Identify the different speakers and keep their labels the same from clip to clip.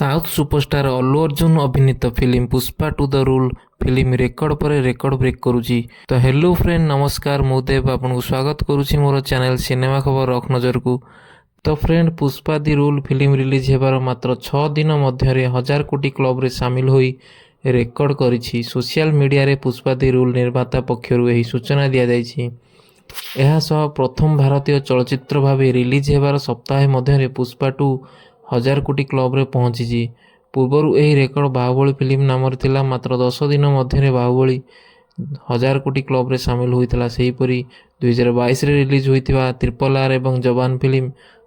Speaker 1: South superstar Allu Arjun अभिनीत film Pushpa two the rule film record पर record break करुच्ची। तो हेलो फ्रेंड नमस्कार, मु देव आपको स्वागत करुच्ची मोर चैनल सिनेमा खबर रख नजर को। तो फ्रेंड पुष्पा दि रूल फिल्म रिलीज हेबार मात्र 6 दिन मध्य 1000 कोटी क्लब रे सामिल होई रेकर्ड करिछि। सोशल मीडिया रे पुष्पा दि रूल निर्माता पक्षरु एही सूचना दिया जाइछि। ଏହା ସହ ପ୍ରଥମ ଭାରତୀୟ ଚଳଚ୍ଚିତ୍ର ଭାବେ ରିଲିଜ୍ ହେବାର ସପ୍ତାହେ ମଧ୍ୟରେ ପୁଷ୍ପା ଟୁ 1000 କୋଟି କ୍ଲବରେ ପହଞ୍ଚିଛି। ପୂର୍ବରୁ ଏହି ରେକର୍ଡ ବାହୁବଳୀ ଫିଲ୍ମ ନାମରେ ଥିଲା। ମାତ୍ର 10 ଦିନ ମଧ୍ୟରେ ବାହୁବଳୀ 1000 କୋଟି କ୍ଲବରେ ସାମିଲ ହୋଇଥିଲା। ସେହିପରି 2022ରେ ରିଲିଜ୍ ହୋଇଥିବା RRR ଏବଂ ଯବାନ ଫିଲ୍ମ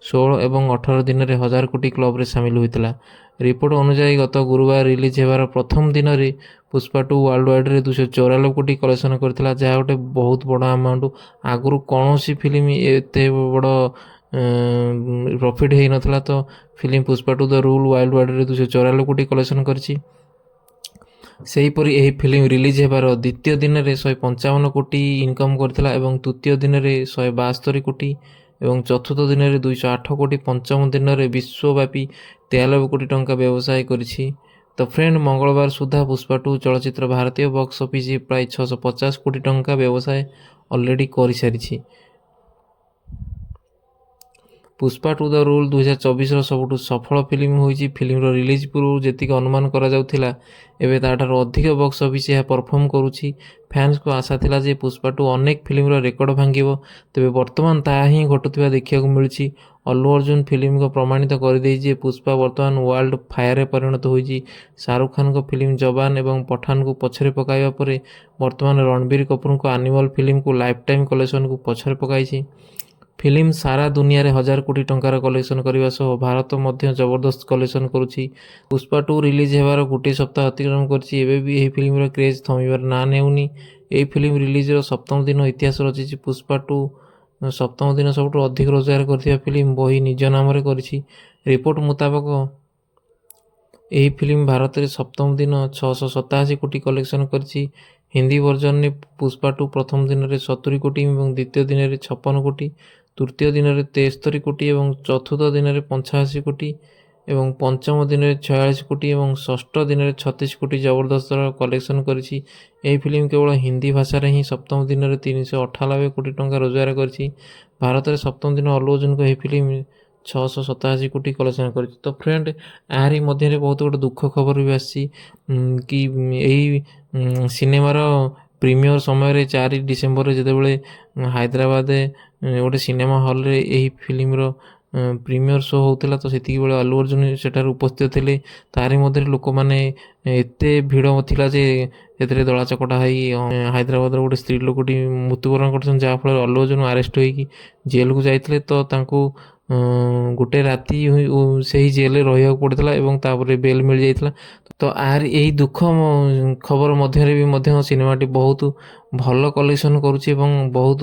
Speaker 1: 16 ଏବଂ 18 ଦିନରେ 1000 କୋଟି କ୍ଲବରେ ସାମିଲ ହୋଇଥିଲା। ରିପୋର୍ଟ ଅନୁଯାୟୀ ଗତ ଗୁରୁବାର ରିଲିଜ୍ ହେବାର ପ୍ରଥମ ଦିନରେ ପୁଷ୍ପା ଟୁ ୱାର୍ଲଡ ୱାଇଡ୍ରେ 294 କୋଟି କଲେକ୍ସନ୍ କରିଥିଲା, ଯାହା ଗୋଟେ ବହୁତ ବଡ଼ ଆମାଉଣ୍ଟ। ଆଗରୁ କୌଣସି ଫିଲ୍ମ ଏତେ ବଡ଼ ପ୍ରଫିଟ୍ ହେଇନଥିଲା। ତ film Pushpa two the rule world ୱାଇଡ୍ରେ 294 କୋଟି କଲେକ୍ସନ୍ କରିଛି। ସେହିପରି ଏହି ଫିଲ୍ମ ରିଲିଜ୍ ହେବାର ଦ୍ୱିତୀୟ ଦିନରେ 155 କୋଟି ଇନକମ୍ କରିଥିଲା ଏବଂ ତୃତୀୟ ଦିନରେ 172 କୋଟି ଏବଂ ଚତୁର୍ଥ ଦିନରେ 208 କୋଟି, ପଞ୍ଚମ ଦିନରେ ବିଶ୍ୱବ୍ୟାପୀ 93 କୋଟି ଟଙ୍କା ବ୍ୟବସାୟ କରିଛି। ତ ଫ୍ରେଣ୍ଡ ମଙ୍ଗଳବାର ସୁଦ୍ଧା ପୁଷ୍ପା ଟୁ ଚଳଚ୍ଚିତ୍ର ଭାରତୀୟ ବକ୍ସ ଅଫିସ୍ ପ୍ରାୟ 650 କୋଟି ଟଙ୍କା ବ୍ୟବସାୟ ଅଲରେଡ଼ି କରିସାରିଛି। ପୁଷ୍ପା ଟୁ ଦ ରୁଲ୍ 2024ର ସବୁଠୁ ସଫଳ ଫିଲ୍ମ ହୋଇଛି। ଫିଲ୍ମର ରିଲିଜ୍ ପୂର୍ବରୁ ଯେତିକି ଅନୁମାନ କରାଯାଉଥିଲା, ଏବେ ତାଠାରୁ ଅଧିକ ବକ୍ସ ଅଫିସ୍ ଏହା ପରଫର୍ମ କରୁଛି। ଫ୍ୟାନ୍ସଙ୍କୁ ଆଶା ଥିଲା ଯେ ପୁଷ୍ପା ଟୁ ଅନେକ ଫିଲ୍ମର ରେକର୍ଡ ଭାଙ୍ଗିବ, ତେବେ ବର୍ତ୍ତମାନ ତାହା ହିଁ ଘଟୁଥିବା ଦେଖିବାକୁ ମିଳୁଛି। ଅଲ୍ଲୁ ଅର୍ଜୁନ ଫିଲ୍ମକୁ ପ୍ରମାଣିତ କରିଦେଇଛି ଯେ ପୁଷ୍ପା ବର୍ତ୍ତମାନ ୱାର୍ଲଡ ଫାୟାରରେ ପରିଣତ ହୋଇଛି। ଶାହରୁଖ ଖାନଙ୍କ ଫିଲ୍ମ ଯବାନ ଏବଂ ପଠାନକୁ ପଛରେ ପକାଇବା ପରେ ବର୍ତ୍ତମାନ ରଣବୀର କପୁରଙ୍କ ଆନିମଲ୍ ଫିଲ୍ମକୁ ଲାଇଫ୍ ଟାଇମ୍ କଲେକ୍ସନକୁ ପଛରେ ପକାଇଛି। ଫିଲ୍ମ ସାରା ଦୁନିଆରେ 1000 କୋଟି ଟଙ୍କାର କଲେକ୍ସନ୍ କରିବା ସହ ଭାରତ ମଧ୍ୟ ଜବରଦସ୍ତ କଲେକ୍ସନ୍ କରୁଛି। ପୁଷ୍ପା ଟୁ ରିଲିଜ୍ ହେବାର ଗୋଟିଏ ସପ୍ତାହ ଅତିକ୍ରମ କରିଛି, ଏବେ ବି ଏହି ଫିଲ୍ମର କ୍ରେଜ୍ ଥମିବାର ନାଁ ନେଉନି। ଏହି ଫିଲ୍ମ ରିଲିଜ୍ର ସପ୍ତମ ଦିନ ଇତିହାସ ରଚିଛି। ପୁଷ୍ପା ଟୁ ସପ୍ତମ ଦିନ ସବୁଠୁ ଅଧିକ ରୋଜଗାର କରିଥିବା ଫିଲ୍ମ ବହି ନିଜ ନାମରେ କରିଛି। ରିପୋର୍ଟ ମୁତାବକ ଏହି ଫିଲ୍ମ ଭାରତରେ ସପ୍ତମ ଦିନ 687 କୋଟି କଲେକ୍ସନ୍ କରିଛି। ହିନ୍ଦୀ ଭର୍ଜନରେ ପୁଷ୍ପା ଟୁ ପ୍ରଥମ ଦିନରେ 70 କୋଟି ଏବଂ ଦ୍ୱିତୀୟ ଦିନରେ 56 କୋଟି, ତୃତୀୟ ଦିନରେ 73 କୋଟି ଏବଂ ଚତୁର୍ଥ ଦିନରେ 85 କୋଟି ଏବଂ ପଞ୍ଚମ ଦିନରେ 46 କୋଟି ଏବଂ ଷଷ୍ଠ ଦିନରେ 36 କୋଟି ଜବରଦସ୍ତର କଲେକ୍ସନ୍ କରିଛି। ଏହି ଫିଲ୍ମ କେବଳ ହିନ୍ଦୀ ଭାଷାରେ ହିଁ ସପ୍ତମ ଦିନରେ 398 କୋଟି ଟଙ୍କା ରୋଜଗାର କରିଛି। ଭାରତରେ ସପ୍ତମ ଦିନ ଅଲ୍ଲୁ ଅର୍ଜୁନଙ୍କ ଏହି ଫିଲ୍ମ 687 କୋଟି କଲେକ୍ସନ୍ କରିଛି। ତ ଫ୍ରେଣ୍ଡ ଏହାରି ମଧ୍ୟରେ ବହୁତ ଗୋଟେ ଦୁଃଖ ଖବର ବି ଆସିଛି କି ଏହି ସିନେମାର ପ୍ରିମିୟର ସମୟରେ 4 ଡିସେମ୍ବରରେ ଯେତେବେଳେ ହାଇଦ୍ରାବାଦ ଗୋଟେ ସିନେମା ହଲ୍ରେ ଏହି ଫିଲ୍ମର ପ୍ରିମିୟର ଶୋ ହେଉଥିଲା, ତ ସେତିକିବେଳେ ଅଲ୍ଲୁ ଅର୍ଜୁନ ସେଠାରେ ଉପସ୍ଥିତ ଥିଲେ। ତାରି ମଧ୍ୟରେ ଲୋକମାନେ ଏତେ ଭିଡ଼ ଥିଲା ଯେ ସେଥିରେ ଦଳା ଚକଟା ହୋଇ ହାଇଦ୍ରାବାଦର ଗୋଟେ ସ୍ତ୍ରୀ ଲୋକଟି ମୃତ୍ୟୁବରଣ କରିଛନ୍ତି, ଯାହାଫଳରେ ଅଲ୍ଲୁ ଅର୍ଜୁନ ଆରେଷ୍ଟ ହୋଇକି ଜେଲକୁ ଯାଇଥିଲେ। ତ ତାଙ୍କୁ ଗୋଟେ ରାତି ସେହି ଜେଲରେ ରହିବାକୁ ପଡ଼ିଥିଲା ଏବଂ ତାପରେ ବେଲ୍ ମିଳିଯାଇଥିଲା। ତ ଏହି ଦୁଃଖ ଖବର ମଧ୍ୟରେ ବି ମଧ୍ୟ ସିନେମାଟି ବହୁତ ଭଲ କଲେକ୍ସନ୍ କରୁଛି ଏବଂ ବହୁତ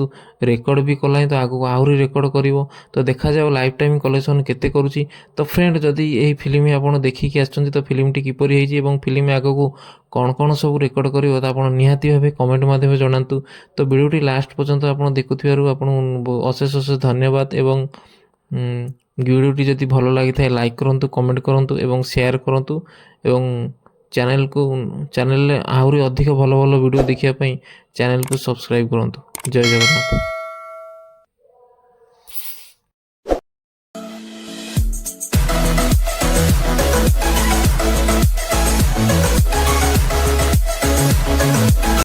Speaker 1: ରେକର୍ଡ ବି କଲାଣି। ତ ଆଗକୁ ଆହୁରି ରେକର୍ଡ କରିବ। ତ ଦେଖାଯାଉ ଲାଇଫ୍ ଟାଇମ୍ କଲେକ୍ସନ୍ କେତେ କରୁଛି। ତ ଫ୍ରେଣ୍ଡ ଯଦି ଏହି ଫିଲ୍ମ ଆପଣ ଦେଖିକି ଆସିଛନ୍ତି, ତ ଫିଲ୍ମଟି କିପରି ହେଇଛି ଏବଂ ଫିଲ୍ମ ଆଗକୁ କ'ଣ କ'ଣ ସବୁ ରେକର୍ଡ କରିବ, ତ ଆପଣ ନିହାତି ଭାବେ କମେଣ୍ଟ ମାଧ୍ୟମରେ ଜଣାନ୍ତୁ। ତ ଭିଡ଼ିଓଟି ଲାଷ୍ଟ ପର୍ଯ୍ୟନ୍ତ ଆପଣ ଦେଖୁଥିବାରୁ ଆପଣଙ୍କୁ ଅଶେଷ ଅଶେଷ ଧନ୍ୟବାଦ ଏବଂ ଭିଡ଼ିଓଟି ଯଦି ଭଲ ଲାଗିଥାଏ ଲାଇକ୍ କରନ୍ତୁ, କମେଣ୍ଟ କରନ୍ତୁ ଏବଂ ସେୟାର କରନ୍ତୁ ଏବଂ ଚ୍ୟାନେଲରେ ଆହୁରି ଅଧିକ ଭଲ ଭଲ ଭିଡ଼ିଓ ଦେଖିବା ପାଇଁ ଚ୍ୟାନେଲକୁ ସବସ୍କ୍ରାଇବ୍ କରନ୍ତୁ। ଜୟ ଜଗନ୍ନାଥ।